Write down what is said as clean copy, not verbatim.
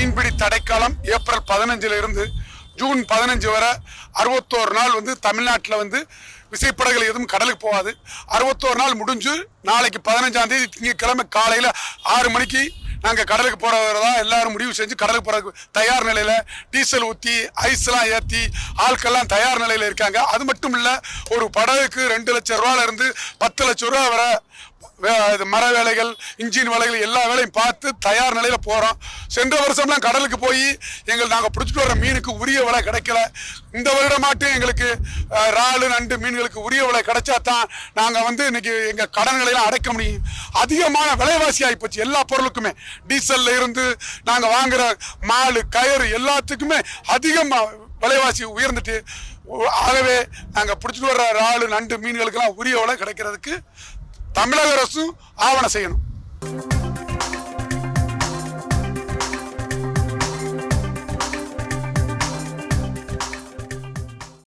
மீன்பிடி தடைக்காலம் ஏப்ரல் 15 இருந்து ஜூன் 15 வரை 61 நாள் வந்து தமிழ்நாட்டில் வந்து விசைப்படகுகள் எதுவும் கடலுக்கு போகாது. 61 நாள் முடிஞ்சு நாளைக்கு 15ஆம் தேதி திங்கட்கிழமை காலையில் 6 மணிக்கு நாங்கள் கடலுக்கு போகிறதா எல்லாரும் முடிவு செஞ்சு கடலுக்கு போகிறதுக்கு தயார் நிலையில் டீசல் ஊற்றி ஐஸ்லாம் ஏற்றி ஆட்கள்லாம் தயார் நிலையில் இருக்காங்க. அது மட்டும் இல்லை, ஒரு படகுக்கு 2 லட்சம் ரூபாயிலிருந்து 10 லட்சம் ரூபா வரை மர வேலைகள், இன்ஜின் வேலைகள் எல்லா வேலையும் பார்த்து தயார் நிலையில போறோம். சென்ற வருஷம்லாம் கடலுக்கு போய் நாங்கள் பிடிச்சிட்டு வர மீனுக்கு உரிய விலை கிடைக்கல. இந்த வருடமாட்டும் எங்களுக்கு இறால் நண்டு மீன்களுக்கு உரிய விலை கிடைச்சா தான் நாங்கள் வந்து இன்னைக்கு எங்க கடன்களையெல்லாம் அடைக்க முடியும். அதிகமான விலைவாசி ஆகிப்போச்சு எல்லா பொருளுக்குமே. டீசல்ல இருந்து நாங்கள் வாங்குற மாலு கயிறு எல்லாத்துக்குமே அதிகமாக விலைவாசி உயர்ந்துட்டு, ஆகவே நாங்கள் பிடிச்சிட்டு வர்ற இறால் நண்டு மீன்களுக்கெல்லாம் உரிய விலை கிடைக்கிறதுக்கு தமிழக அரசும் ஆவணம் செய்யணும்.